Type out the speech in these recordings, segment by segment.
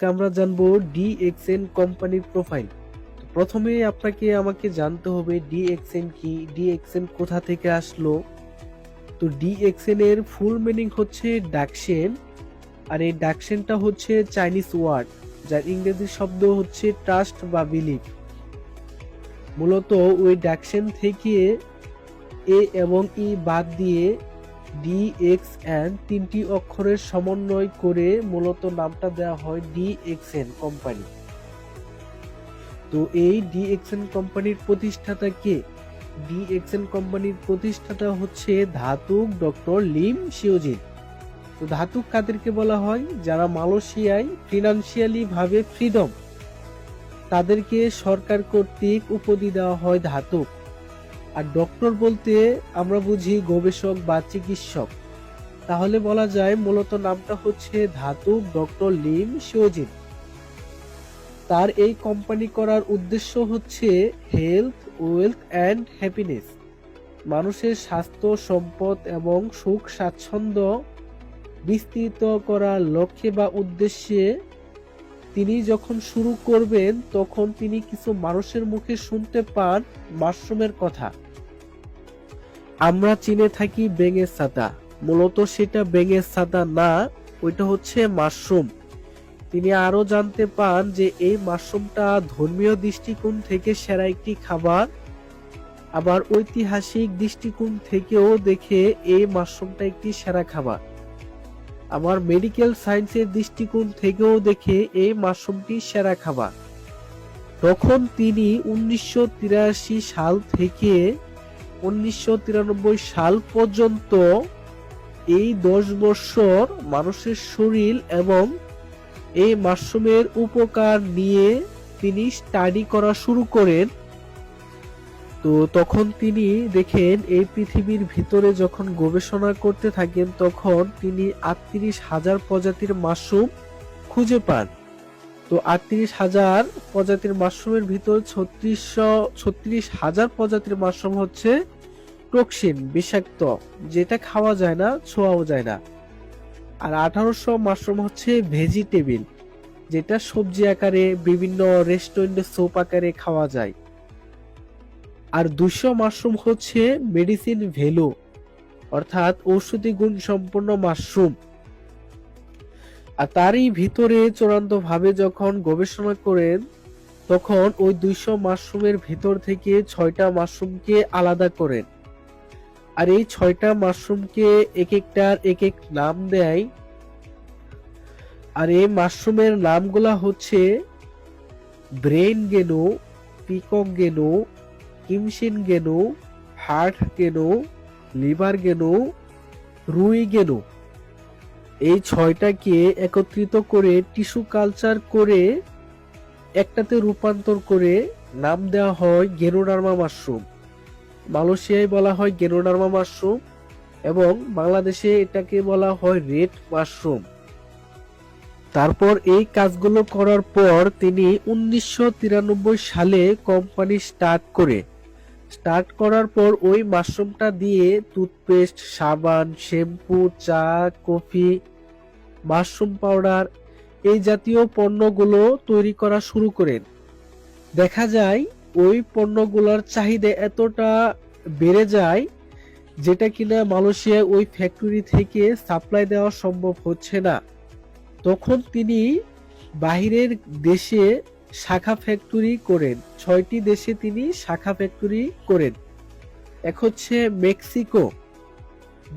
আজকে আমরা জানবো ডিএক্সএন কোম্পানির প্রোফাইল। প্রথমে আমাকে জানতে হবে ডিএক্সএন কি, ডিএক্সএন কোথা থেকে আসলো। তো ডিএক্সএন এর ফুল মিনিং হচ্ছে ডাকসেন, আর এই ডাকসেনটা হচ্ছে চাইনিজ ওয়ার্ড, যার ইংরেজি শব্দ হচ্ছে ট্রাস্ট বা বিলিভ। মূলত ওই ডাকসেন থেকে এ এবং ই বাদ দিয়ে ডিএক্সএন তিনটি অক্ষরের সমন্বয় করে মূলত নামটা দেওয়া হয় ডিএক্সএন কোম্পানি। তো এই ডিএক্সএন কোম্পানির প্রতিষ্ঠাতা কে? ডিএক্সএন কোম্পানির প্রতিষ্ঠাতা হচ্ছে ধাতুক ডক্টর লিম শিওজিন। তো ধাতুক কাদেরকে বলা হয়? যারা মালয়েশিয়ায় ফিনান্সিয়ালি ভাবে ফ্রিডম, তাদেরকে সরকার কর্তৃক উপাধি দেওয়া হয় ধাতুক। আর ডক্টর বলতে আমরা বুঝি গবেষক বা চিকিৎসক, তাহলে বলা যায় মূলত নামটা হচ্ছে ধাতুক ডক্টর লিম শিওজিন। তার এই কোম্পানি করার উদ্দেশ্য হচ্ছে হেলথ, ওয়েলথ অ্যান্ড হ্যাপিনেস, মানুষের স্বাস্থ্য, সম্পদ এবং সুখ স্বাচ্ছন্দ্য বিস্তৃত করার লক্ষ্যে বা উদ্দেশ্যে তিনি যখন শুরু করবেন তখন তিনি কিছু মানুষের মুখে শুনতে পান মাশরুমের কথা। আমরা চিনে থাকি ব্যাঙের ছাতা, মূলত সেটা ব্যাঙের ছাতা না, ওইটা হচ্ছে মাশরুম। তিনি আরো জানতে পান যে এই মাশরুমটা ধর্মীয় দৃষ্টিকোণ থেকে সেরা একটি খাবার, আবার ঐতিহাসিক দৃষ্টিকোণ থেকেও দেখে এই মাশরুমটা একটি সেরা খাবার, আবার মেডিকেল সায়েন্সের দৃষ্টিকোণ থেকেও দেখে এই মাশরুমটি সেরা খাবার। তখন তিনি 1983 সাল থেকে 1993 সাল পর্যন্ত এই 10 বছর মানুষের শরীর এবং এই মাশরুমের উপকার নিয়ে তিনি স্টাডি করা শুরু করেন। তো তখন তিনি দেখেন এই পৃথিবীর ভিতরে যখন গবেষণা করতে থাকেন তখন তিনি 38,000 প্রজাতির মাশরুম খুঁজে পান। তো 38,000 প্রজাতির মাশরুমের ভিতর 36,000 প্রজাতির মাশরুম হচ্ছে টক্সিন, বিষাক্ত, যেটা খাওয়া যায় না, ছোঁয়াও যায় না। আর 1800 মাশরুম হচ্ছে ভেজিটেবল, যেটা সবজি আকারে বিভিন্ন রেস্টুরেন্টে স্যুপ আকারে খাওয়া যায়। আর 200 মাশরুম হচ্ছে মেডিসিন ভ্যালু, অর্থাৎ ঔষধি গুণ সম্পন্ন মাশরুম। আর তারই ভিতরে চূড়ান্ত ভাবে যখন গবেষণা করেন তখন ওই 200 মাশরুমের ভিতর থেকে 6টা মাশরুমকে আলাদা করেন। আর এই 6টা মাশরুমকে এক একটার এক এক নাম দেয়। আর এই মাশরুমের নামগুলা হচ্ছে ব্রেন গেনো, পিকক গেনো, কিমসিন গেনো, হার্ট গেনো, লিভার গেনো, রুই গেনো। এই 6টাকে একত্রিত করে টিস্যু কালচার করে একটাতে রূপান্তর করে নাম দেওয়া হয় গেনোডার্মা মাশরুম। মালয়েশিয়ায় বলা হয় গেনোডার্মা মাশরুম এবং বাংলাদেশে এটাকে বলা হয় রেড মাশরুম। তারপর এই কাজগুলো করার পর তিনি 1993 সালে কোম্পানি স্টার্ট করার পর ওই মাশরুমটা দিয়ে টুথপেস্ট, সাবান, শ্যাম্পু, চা, কফি, মাশরুম পাউডার এই জাতীয় পণ্যগুলো তৈরি করা শুরু করেন। দেখা যায় ওই পণ্যগুলোর চাহিদা এতটা বেড়ে যায় যেটা কিনা মালয়েশিয়ায় ওই ফ্যাক্টরি থেকে সাপ্লাই দেওয়া সম্ভব হচ্ছে না। তখন তিনি বাহিরের দেশে শাখা ফ্যাক্টরি করেন, 6টি দেশে তিনি শাখা ফ্যাক্টরি করেন। এক হচ্ছে মেক্সিকো,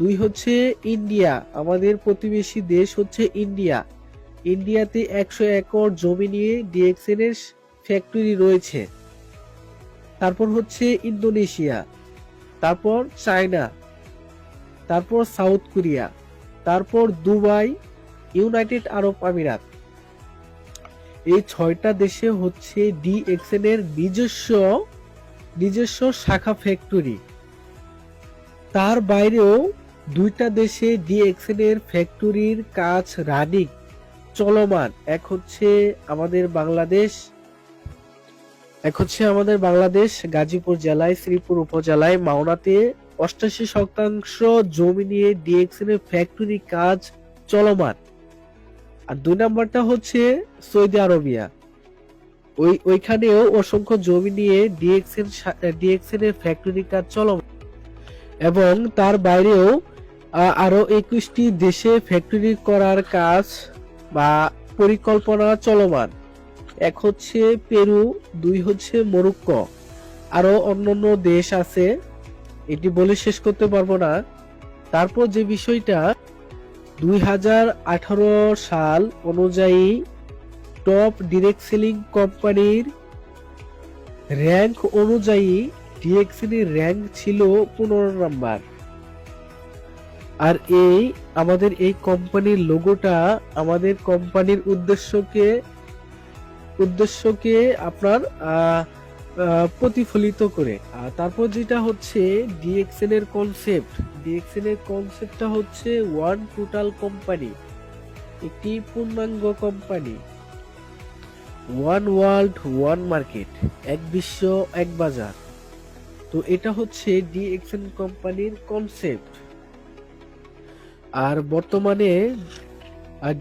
2 হচ্ছে ইন্ডিয়া, আমাদের প্রতিবেশী দেশ হচ্ছে ইন্ডিয়া। ইন্ডিয়াতে 100 একর জমি নিয়ে ডিএক্সএন এর ফ্যাক্টরি রয়েছে। তারপর হচ্ছে ইন্দোনেশিয়া, তারপর চায়না, তারপর সাউথ কোরিয়া, তারপর দুবাই, ইউনাইটেড আরব আমিরাত। এই 6টা দেশে হচ্ছে ডিএক্সএন এর নিজস্ব শাখা ফ্যাক্টরি। তার বাইরেও 2টা দেশে ডিএক্সএন এর ফ্যাক্টরির কাজ রানিং, চলমান। এক হচ্ছে আমাদের বাংলাদেশ গাজীপুর জেলায় শ্রীপুর উপজেলায় মাওনাতে 88% জমি নিয়ে ডিএক্সএন এর ফ্যাক্টরি কাজ চলমান। আর 2 নাম্বারটা হচ্ছে সৌদি আরবিয়া। ওইখানেও অসংখ্য জমি নিয়ে ডিএক্সএন এর ফ্যাক্টরি কাজ চলমান এবং তার বাইরেও আরো 21টি দেশে ফ্যাক্টরি করার কাজ বা পরিকল্পনা চলমান। 1 হচ্ছে পেরু, 2 হচ্ছে মরক্কো, আরো অন্যান্য দেশ আছে, এটি বলে শেষ করতে পারবো না। তারপর যে বিষয়টা 2018 সাল অনুযায়ী টপ ডিরেক্ট সেলিং কোম্পানির র্যাঙ্ক অনুযায়ী ডিএক্সএন এর র্যাঙ্ক ছিল 15 নাম্বার। আর আমাদের এই কোম্পানির লোগোটা আমাদের কোম্পানির উদ্দেশ্যকে আপনার প্রতিফলিত করে। আর তারপর যেটা হচ্ছে ডিএক্সএন এর কনসেপ্টটা হচ্ছে ওয়ান টোটাল কোম্পানি, একটি পূর্ণাঙ্গ company, one world one market, এক বিশ্ব এক বাজার। তো এটা হচ্ছে ডিএক্সএন কোম্পানির কনসেপ্ট। আর বর্তমানে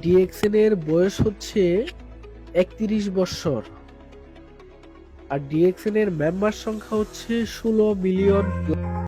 ডিএক্সএন এর বয়স হচ্ছে 31 বছর। আর ডিএক্সএন এর মেম্বার সংখ্যা হচ্ছে 16 মিলিয়ন।